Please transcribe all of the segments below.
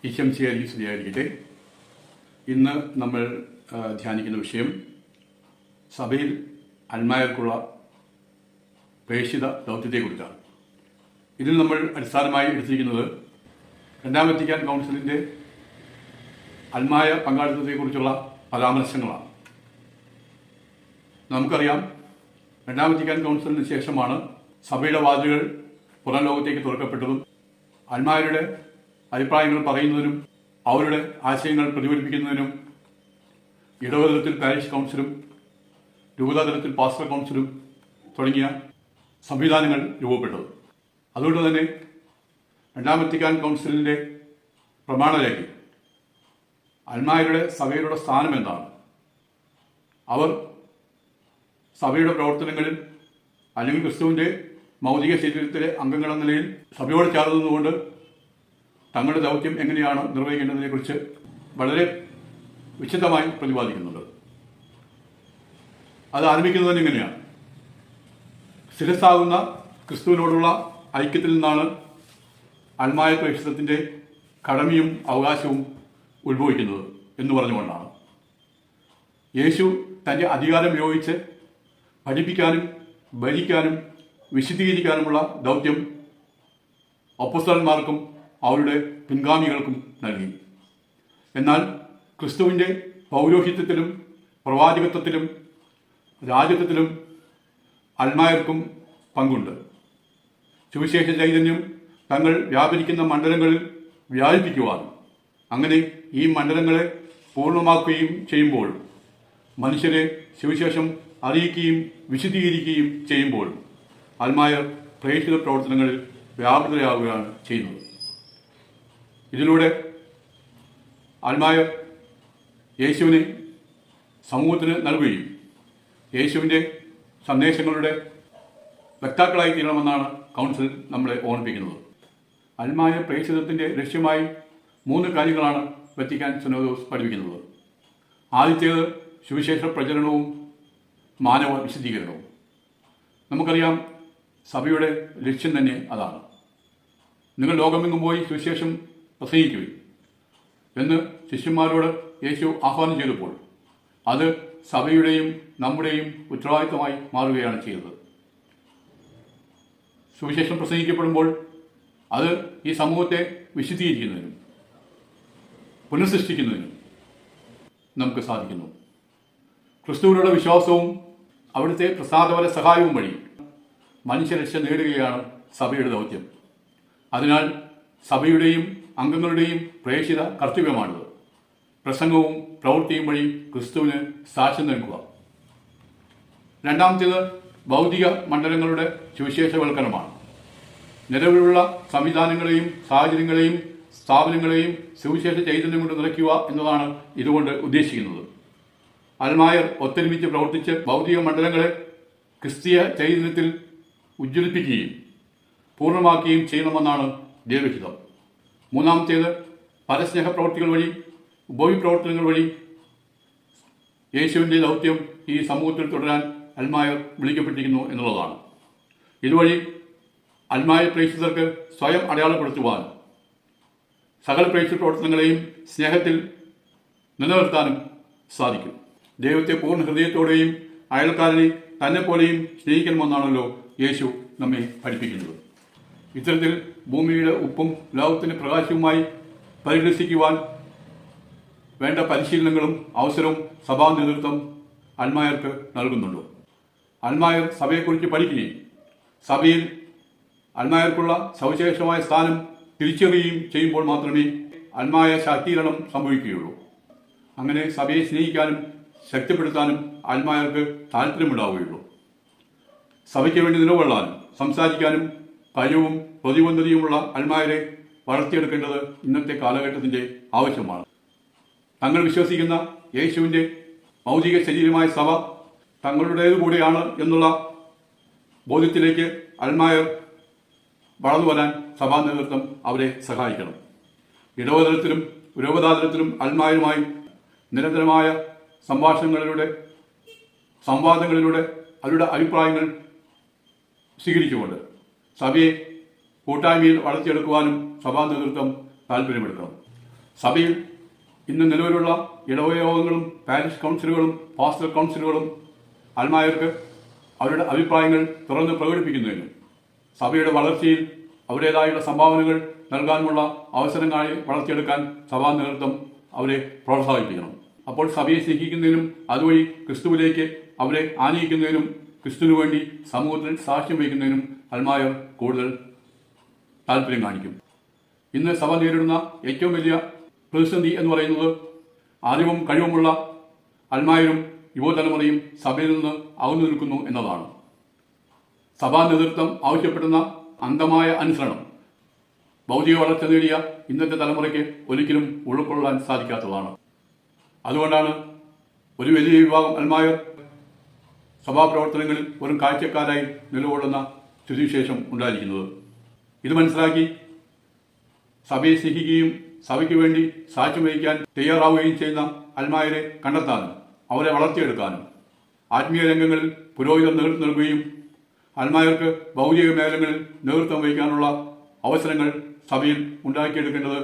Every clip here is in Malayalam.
ഈശംസിയായിരിക്കും സ്തുതിയായിരിക്കട്ടെ. ഇന്ന് നമ്മൾ ധ്യാനിക്കുന്ന വിഷയം സഭയിൽ അൽമായർക്കുള്ള പ്രേക്ഷിത ദൗത്യത്തെക്കുറിച്ചാണ്. ഇതിൽ നമ്മൾ അടിസ്ഥാനമായി എടുത്തിരിക്കുന്നത് രണ്ടാം വത്തിക്കാൻ കൗൺസിലിൻ്റെ അൽമായ പങ്കാളിത്തത്തെക്കുറിച്ചുള്ള പരാമർശങ്ങളാണ്. നമുക്കറിയാം, രണ്ടാം വത്തിക്കാൻ കൗൺസിലിന് ശേഷമാണ് സഭയുടെ വാതിലുകൾ പുറം ലോകത്തേക്ക് തുറക്കപ്പെട്ടതും അൽമായരുടെ അഭിപ്രായങ്ങൾ പറയുന്നതിനും അവരുടെ ആശയങ്ങൾ പ്രതിഫലിപ്പിക്കുന്നതിനും ഇടവതലത്തിൽ പാരിഷ് കൗൺസിലും രൂപതാതലത്തിൽ പാസ്റ്റർ കൗൺസിലും തുടങ്ങിയ സംവിധാനങ്ങൾ രൂപപ്പെട്ടത്. അതുകൊണ്ട് തന്നെ രണ്ടാം വത്തിക്കാൻ കൗൺസിലിൻ്റെ പ്രമാണരേഖ അൽമായരുടെ സഭയുടെ സ്ഥാനം എന്താണ്, അവർ സഭയുടെ പ്രവർത്തനങ്ങളിൽ അല്ലെങ്കിൽ ക്രിസ്തുവിൻ്റെ മൗലിക ശരീരത്തിലെ അംഗങ്ങളെന്ന നിലയിൽ സഭയോട് ചേർന്നുകൊണ്ട് തങ്ങളുടെ ദൗത്യം എങ്ങനെയാണ് നിർവഹിക്കേണ്ടതിനെക്കുറിച്ച് വളരെ വിശദമായി പ്രതിപാദിക്കുന്നുണ്ട്. അത് ആരംഭിക്കുന്നത് എങ്ങനെയാണ്? ശിരസ്സാകുന്ന ക്രിസ്തുവിനോടുള്ള ഐക്യത്തിൽ നിന്നാണ് അൽമായ പ്രേക്ഷിതത്തിൻ്റെ കടമയും അവകാശവും ഉത്ഭവിക്കുന്നത് എന്ന് പറഞ്ഞുകൊണ്ടാണ്. യേശു തൻ്റെ അധികാരം ഉപയോഗിച്ച് പഠിപ്പിക്കാനും ഭരിക്കാനും വിശദീകരിക്കാനുമുള്ള ദൗത്യം അപ്പോസ്തലന്മാർക്കും അവരുടെ പിൻഗാമികൾക്കും നൽകി. എന്നാൽ ക്രിസ്തുവിൻ്റെ പൗരോഹിത്യത്തിലും പ്രവാചകത്വത്തിലും രാജത്വത്തിലും അൽമായർക്കും പങ്കുണ്ട്. സുവിശേഷ ചൈതന്യം തങ്ങൾ വ്യാപരിക്കുന്ന മണ്ഡലങ്ങളിൽ വ്യാപിപ്പിക്കുവാനും അങ്ങനെ ഈ മണ്ഡലങ്ങളെ പൂർണ്ണമാക്കുകയും ചെയ്യുമ്പോൾ മനുഷ്യരെ സുവിശേഷം അറിയിക്കുകയും വിശദീകരിക്കുകയും ചെയ്യുമ്പോൾ അൽമായർ പ്രേക്ഷിത പ്രവർത്തനങ്ങളിൽ വ്യാപൃതരാകുകയാണ് ചെയ്യുന്നത്. ഇതിലൂടെ അൽമായർ യേശുവിനെ സമൂഹത്തിന് നൽകുകയും യേശുവിൻ്റെ സന്ദേശങ്ങളുടെ വക്താക്കളായി തീരണമെന്നാണ് കൗൺസിൽ നമ്മളെ ഓർമ്മിപ്പിക്കുന്നത്. അൽമായ പ്രേക്ഷിതത്തിൻ്റെ ലക്ഷ്യമായി 3 കാര്യങ്ങളാണ് വത്തിക്കാൻ സിനോദോസ് പഠിപ്പിക്കുന്നത്. ആദ്യത്തേത് സുവിശേഷ പ്രചരണവും മാനവ വിശദീകരണവും. നമുക്കറിയാം, സഭയുടെ ലക്ഷ്യം തന്നെ അതാണ്. നിങ്ങൾ ലോകമെങ്ങും പോയി സുവിശേഷം പ്രസംഗിക്കുകയും എന്ന് ശിഷ്യന്മാരോട് യേശു ആഹ്വാനം ചെയ്തപ്പോൾ അത് സഭയുടെയും നമ്മുടെയും ഉത്തരവാദിത്തമായി മാറുകയാണ് ചെയ്തത്. സുവിശേഷം പ്രസംഗിക്കപ്പെടുമ്പോൾ അത് ഈ സമൂഹത്തെ വിശദീകരിക്കുന്നതിനും പുനഃസൃഷ്ടിക്കുന്നതിനും നമുക്ക് സാധിക്കുന്നു. ക്രിസ്തുവിലുള്ള വിശ്വാസവും അവിടുത്തെ പ്രസാദപര സഹായവും വഴി മനുഷ്യരക്ഷ നേടുകയാണ് സഭയുടെ ദൗത്യം. അതിനാൽ സഭയുടെയും അംഗങ്ങളുടെയും പ്രേക്ഷിത കർത്തവ്യമാണിത്. പ്രസംഗവും പ്രവൃത്തിയും വഴി ക്രിസ്തുവിന് സാക്ഷ്യം നൽകുക. രണ്ടാമത്തേത് ഭൗതിക മണ്ഡലങ്ങളുടെ സുവിശേഷവൽക്കരണമാണ്. നിലവിലുള്ള സംവിധാനങ്ങളെയും സാഹചര്യങ്ങളെയും സ്ഥാപനങ്ങളെയും സുവിശേഷ ചൈതന്യം കൊണ്ട് നിറയ്ക്കുക എന്നതാണ് ഇതുകൊണ്ട് ഉദ്ദേശിക്കുന്നത്. അൽമായർ ഒത്തൊരുമിച്ച് പ്രവർത്തിച്ച് ഭൗതിക മണ്ഡലങ്ങളെ ക്രിസ്തീയ ചൈതന്യത്തിൽ ഉജ്ജ്വലിപ്പിക്കുകയും പൂർണ്ണമാക്കുകയും ചെയ്യണമെന്നാണ് ദൈവഹിതം. മൂന്നാമത്തേത് പരസ്നേഹ പ്രവർത്തികൾ വഴി ഉപവിപ്രവർത്തനങ്ങൾ വഴി യേശുവിൻ്റെ ദൗത്യം ഈ സമൂഹത്തിൽ തുടരാൻ അൽമായർ വിളിക്കപ്പെട്ടിരിക്കുന്നു എന്നുള്ളതാണ്. ഇതുവഴി അൽമായ പ്രേക്ഷിതർക്ക് സ്വയം അടയാളപ്പെടുത്തുവാനും സകല പ്രേക്ഷിത പ്രവർത്തനങ്ങളെയും സ്നേഹത്തിൽ നിലനിർത്താനും സാധിക്കും. ദൈവത്തെ പൂർണ്ണ ഹൃദയത്തോടെയും അയൽക്കാരനെ തന്നെപ്പോലെയും സ്നേഹിക്കണമെന്നാണല്ലോ യേശു നമ്മെ പഠിപ്പിക്കുന്നത്. ഇത്തരത്തിൽ ഭൂമിയുടെ ഉപ്പും ലോകത്തിന് പ്രകാശവുമായി പരിരക്ഷിക്കുവാൻ വേണ്ട പരിശീലനങ്ങളും അവസരവും സഭാ നേതൃത്വം അൽമായർക്ക് നൽകുന്നുണ്ട്. അൽമായർ സഭയെക്കുറിച്ച് പഠിക്കുകയും സഭയിൽ അൽമായർക്കുള്ള സവിശേഷമായ സ്ഥാനം തിരിച്ചറിയുകയും ചെയ്യുമ്പോൾ മാത്രമേ അൽമായ ശാക്തീകരണം സംഭവിക്കുകയുള്ളൂ. അങ്ങനെ സഭയെ സ്നേഹിക്കാനും ശക്തിപ്പെടുത്താനും അൽമായർക്ക് താല്പര്യമുണ്ടാവുകയുള്ളൂ. സഭയ്ക്ക് വേണ്ടി നിലകൊള്ളാനും സംസാരിക്കാനും കഴിവും പ്രതിബദ്ധതയുമുള്ള അൽമായരെ വളർത്തിയെടുക്കേണ്ടത് ഇന്നത്തെ കാലഘട്ടത്തിൻ്റെ ആവശ്യമാണ്. തങ്ങൾ വിശ്വസിക്കുന്ന യേശുവിൻ്റെ ഭൗതിക ശരീരമായ സഭ തങ്ങളുടേതു കൂടെയാണ് എന്നുള്ള ബോധ്യത്തിലേക്ക് അൽമായർ വളർന്നു വരാൻ സഭാ നേതൃത്വം അവരെ സഹായിക്കണം. ഇടവതലത്തിലും രൂപതാതലത്തിലും അൽമായരുമായി നിരന്തരമായ സംവാദങ്ങളിലൂടെ അവരുടെ അഭിപ്രായങ്ങൾ സ്വീകരിച്ചുകൊണ്ട് സഭയെ കൂട്ടായ്മയിൽ വളർത്തിയെടുക്കുവാനും സഭാ നേതൃത്വം താല്പര്യമെടുക്കണം. സഭയിൽ ഇന്ന് നിലവിലുള്ള ഇടവയോഗങ്ങളും പാരിഷ് കൗൺസിലുകളും പാസ്റ്റൽ കൗൺസിലുകളും അൽമായർക്ക് അവരുടെ അഭിപ്രായങ്ങൾ തുറന്ന് പ്രകടിപ്പിക്കുന്നതിനും സഭയുടെ വളർച്ചയിൽ അവരുടേതായുള്ള സംഭാവനകൾ നൽകാനുമുള്ള അവസരങ്ങളായി വളർത്തിയെടുക്കാൻ സഭാ നേതൃത്വം അവരെ പ്രോത്സാഹിപ്പിക്കണം. അപ്പോൾ സഭയെ സ്നേഹിക്കുന്നതിനും അതുവഴി ക്രിസ്തുവിലേക്ക് അവരെ ആനയിക്കുന്നതിനും ക്രിസ്തുവിനു വേണ്ടി സമൂഹത്തിൽ സാക്ഷ്യം വഹിക്കുന്നതിനും അൽമായർ കൂടുതൽ താല്പര്യം കാണിക്കും. ഇന്ന് സഭ നേരിടുന്ന ഏറ്റവും വലിയ പ്രതിസന്ധി എന്ന് പറയുന്നത് അറിവും കഴിവുമുള്ള അൽമായരും യുവതലമുറയും സഭയിൽ നിന്ന് അകന്നു നിൽക്കുന്നു എന്നതാണ്. സഭാ നേതൃത്വം ആവശ്യപ്പെടുന്ന അന്ധമായ അനുസരണം ഭൗതിക വളർച്ച നേടിയ ഇന്നത്തെ തലമുറയ്ക്ക് ഒരിക്കലും ഉൾക്കൊള്ളാൻ സാധിക്കാത്തതാണ്. അതുകൊണ്ടാണ് ഒരു വലിയ വിഭാഗം അൽമായർ സഭാപ്രവർത്തനങ്ങളിൽ വെറും കാഴ്ചക്കാരായി നിലകൊള്ളുന്ന സ്ഥിതിവിശേഷം ഉണ്ടായിരിക്കുന്നത്. ഇത് മനസ്സിലാക്കി സഭയെ സ്നേഹിക്കുകയും സഭയ്ക്ക് വേണ്ടി സാക്ഷ്യം വഹിക്കാൻ തയ്യാറാവുകയും ചെയ്യുന്ന അൽമായരെ കണ്ടെത്താനും അവരെ വളർത്തിയെടുക്കാനും ആത്മീയ രംഗങ്ങളിൽ പുരോഹിതർ നേതൃത്വം നൽകുകയും അൽമായർക്ക് ഭൗതിക മേഖലകളിൽ നേതൃത്വം വഹിക്കാനുള്ള അവസരങ്ങൾ സഭയിൽ ഉണ്ടാക്കിയെടുക്കേണ്ടത്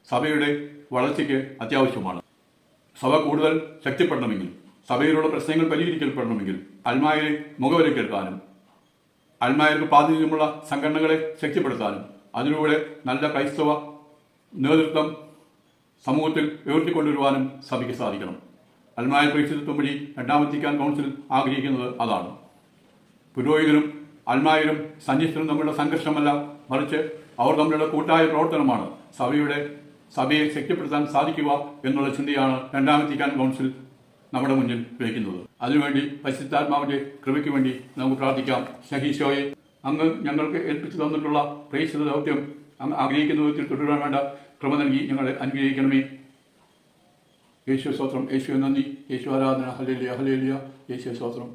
സഭയുടെ വളർച്ചയ്ക്ക് അത്യാവശ്യമാണ്. സഭ കൂടുതൽ ശക്തിപ്പെടണമെങ്കിൽ, സഭയിലുള്ള പ്രശ്നങ്ങൾ പരിഹരിക്കപ്പെടണമെങ്കിൽ അൽമായരെ മുഖവിലക്കെടുക്കാനും അൽമായർക്ക് പ്രാതിനിധ്യമുള്ള സംഘടനകളെ ശക്തിപ്പെടുത്താനും അതിലൂടെ നല്ല ക്രൈസ്തവ നേതൃത്വം സമൂഹത്തിൽ ഉയർത്തിക്കൊണ്ടുവരുവാനും സഭയ്ക്ക് സാധിക്കണം. അൽമായ പ്രേക്ഷിതത്വം വഴി രണ്ടാം വത്തിക്കാൻ കൗൺസിൽ ആഗ്രഹിക്കുന്നത് അതാണ്. പുരോഹിതരും അൽമായരും സന്യസ്തരും തമ്മിലുള്ള സംഘർഷമല്ല, മറിച്ച് അവർ തമ്മിലുള്ള കൂട്ടായ പ്രവർത്തനമാണ് സഭയെ ശക്തിപ്പെടുത്താൻ സാധിക്കുക എന്നുള്ള ചിന്തയാണ് രണ്ടാം വത്തിക്കാൻ കൗൺസിൽ നമ്മുടെ മുന്നിൽ വയ്ക്കുന്നത്. അതിനുവേണ്ടി പരിശുദ്ധാത്മാവിന്റെ കൃപയ്ക്ക് വേണ്ടി നമുക്ക് പ്രാർത്ഥിക്കാം. സ്നേഹിശോയെ, അങ്ങ് ഞങ്ങൾക്ക് ഏൽപ്പിച്ചു തന്നിട്ടുള്ള പ്രേക്ഷിത ദൗത്യം അങ്ങ് ആഗ്രഹിക്കുന്ന വിധത്തിൽ തുടരാൻ വേണ്ട കൃപ നൽകി ഞങ്ങളെ അനുഗ്രഹിക്കണമേ. യേശു സ്തോത്രം, യേശു നന്ദി, യേശു ആരാധന. ഹല്ലേലൂയ, ഹല്ലേലൂയ, യേശു സ്തോത്രം.